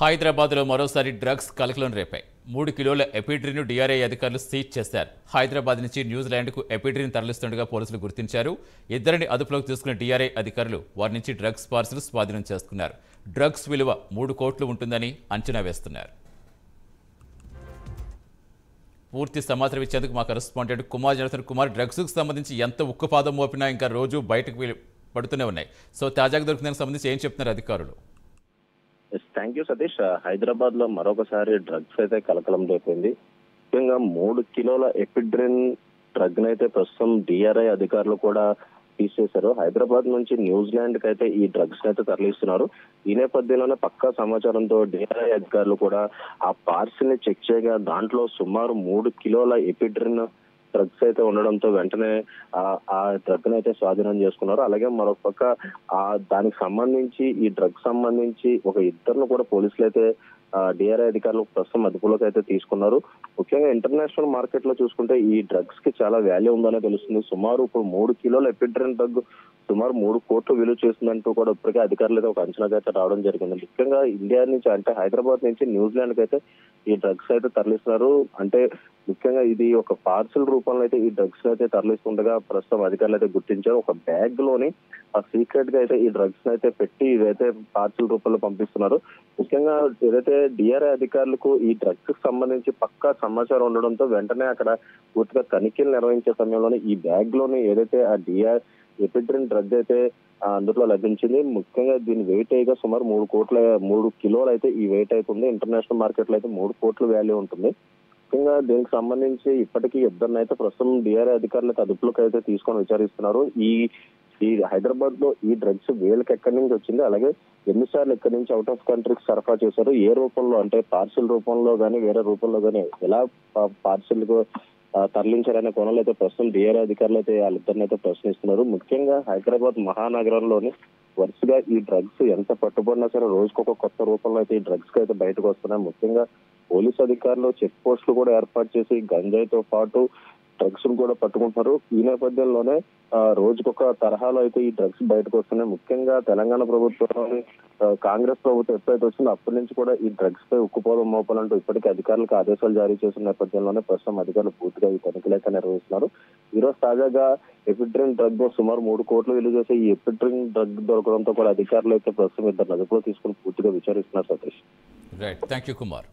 హైదరాబాద్లో మరోసారి డ్రగ్స్ కలకలం రేపాయి. 3 కిలోల ఎపిడ్రిన్ డిఆర్ఐ అధికారులు సీజ్ చేశారు. హైదరాబాద్ నుంచి న్యూజిలాండ్కు ఎపిడ్రిన్ తరలిస్తుండగా పోలీసులు గుర్తించారు. ఇద్దరిని అదుపులోకి తీసుకున్న డిఆర్ఐ అధికారులు వారి నుంచి డ్రగ్స్ పార్సిల్ స్వాధీనం చేసుకున్నారు. డ్రగ్స్ విలువ 3 కోట్లు ఉంటుందని అంచనా వేస్తున్నారు. పూర్తి సమాచారం ఇచ్చేందుకు మా కరెస్పాండెంట్ కుమార్ జనతన్. కుమార్, డ్రగ్స్కు సంబంధించి ఎంత ఉక్కుపాదం మోపినా ఇంకా రోజు బయటకు పడుతూనే ఉన్నాయి. సో తాజాగా దొరికిన దానికి సంబంధించి ఏం చెప్తున్నారు అధికారులు? Thank you Satish. హైదరాబాద్ లో మరొకసారి డ్రగ్స్ అయితే కలకలం రేపింది. ముఖ్యంగా 3 కిలోల ఎపిడ్రిన్ డ్రగ్ అయితే ప్రస్తుతం డిఆర్ఐ అధికారులు కూడా తీసేశారు. హైదరాబాద్ నుంచి న్యూజిలాండ్ కి అయితే ఈ డ్రగ్స్ అయితే తరలిస్తున్నారు. ఈ నేపథ్యంలోనే పక్కా సమాచారంతో డిఆర్ఐ అధికారులు కూడా ఆ పార్సిల్ ని చెక్ చేయగా దాంట్లో సుమారు 3 కిలోల ఎపిడ్రిన్ డ్రగ్స్ అయితే ఉండడంతో వెంటనే ఆ డ్రగ్ అయితే స్వాధీనం చేసుకున్నారు. అలాగే మరొక పక్క దానికి సంబంధించి ఈ డ్రగ్ సంబంధించి ఒక ఇద్దరును కూడా పోలీసులు అయితే డిఆర్ఐ అధికారులు ప్రస్తుతం అదుపులోకి అయితే తీసుకున్నారు. ముఖ్యంగా ఇంటర్నేషనల్ మార్కెట్ లో చూసుకుంటే ఈ డ్రగ్స్ కి చాలా వాల్యూ ఉందనే తెలుస్తుంది. సుమారు ఇప్పుడు 3 కిలోల ఎపిడ్రిన్ డ్రగ్ సుమారు 3 కోట్లు విలువ చేస్తుందంటూ కూడా ఇప్పటికే అధికారులు అయితే ఒక అంచనాగా అయితే రావడం జరిగింది. ముఖ్యంగా ఇండియా నుంచి అంటే హైదరాబాద్ నుంచి న్యూజిలాండ్ కి అయితే ఈ డ్రగ్స్ అయితే తరలిస్తున్నారు. అంటే ముఖ్యంగా ఇది ఒక పార్సిల్ రూపంలో అయితే ఈ డ్రగ్స్ అయితే తరలిస్తుండగా ప్రస్తుతం అధికారులు అయితే గుర్తించారు. ఒక బ్యాగ్ లోని సీక్రెట్ గా అయితే ఈ డ్రగ్స్ అయితే పెట్టి ఇదైతే పార్సిల్ రూపంలో పంపిస్తున్నారు. ముఖ్యంగా ఏదైతే డిఆర్ఐ అధికారులకు ఈ డ్రగ్స్ కి సంబంధించి పక్కా సమాచారం ఉండడంతో వెంటనే అక్కడ పూర్తిగా తనిఖీలు నిర్వహించే సమయంలోనే ఈ బ్యాగ్ లోని ఏదైతే ఆ ఎపిడ్రిన్ డ్రగ్ అయితే అందులో లభించింది. ముఖ్యంగా దీని వెయిట్ అయ్యగా సుమారు 3 కిలోలు అయితే ఈ వెయిట్ అవుతుంది. ఇంటర్నేషనల్ మార్కెట్ లో అయితే 3 కోట్ల వాల్యూ ఉంటుంది. ముఖ్యంగా దీనికి సంబంధించి ఇప్పటికీ ఇద్దరిని అయితే ప్రస్తుతం డిఆర్ఐ అధికారులు అదుపులోకి అయితే తీసుకొని విచారిస్తున్నారు. ఈ హైదరాబాద్ లో ఈ డ్రగ్స్ వీళ్ళకి ఎక్కడి నుంచి వచ్చింది, అలాగే ఎన్నిసార్లు ఎక్కడి నుంచి అవుట్ ఆఫ్ కంట్రీకి సరఫరా చేశారు, ఏ రూపంలో అంటే పార్సిల్ రూపంలో కానీ వేరే రూపంలో కానీ ఎలా పార్సిల్ తరలించారనే కోణంలో అయితే ప్రస్తుతం డిఆర్ఐ అధికారులు అయితే వాళ్ళిద్దరిని అయితే ప్రశ్నిస్తున్నారు. ముఖ్యంగా హైదరాబాద్ మహానగరంలోని వరుసగా ఈ డ్రగ్స్ ఎంత పట్టుబడినా సరే రోజుకొక కొత్త రూపంలో అయితే ఈ డ్రగ్స్ కి అయితే బయటకు వస్తున్నాయి. ముఖ్యంగా పోలీసు అధికారులు చెక్ పోస్టులు కూడా ఏర్పాటు చేసి గంజాయితో పాటు డ్రగ్స్ కూడా పట్టుకుంటున్నారు. ఈ నేపథ్యంలోనే రోజుకొక తరహాలో అయితే ఈ డ్రగ్స్ బయటకు వస్తున్నాయి. ముఖ్యంగా తెలంగాణ ప్రభుత్వంలోని కాంగ్రెస్ ప్రభుత్వం ఎప్పుడైతే వచ్చిందో అప్పటి నుంచి కూడా ఈ డ్రగ్స్ పై ఉక్కుపోదం మోపాలంటూ ఇప్పటికే అధికారులకు ఆదేశాలు జారీ చేసిన నేపథ్యంలోనే ప్రస్తుతం అధికారులు పూర్తిగా ఈ తనిఖీలు అయితే నిర్వహిస్తున్నారు. ఈ రోజు తాజాగా ఎపిడ్రిన్ డ్రగ్ సుమారు 3 కోట్లు విలువ చేసే ఈ ఎపిడ్రిన్ డ్రగ్ దొరకడంతో కూడా అధికారులు అయితే ప్రస్తుతం ఇద్దరు అదుపులో తీసుకుని పూర్తిగా విచారిస్తున్నారు. Satish, right, thank you Kumar.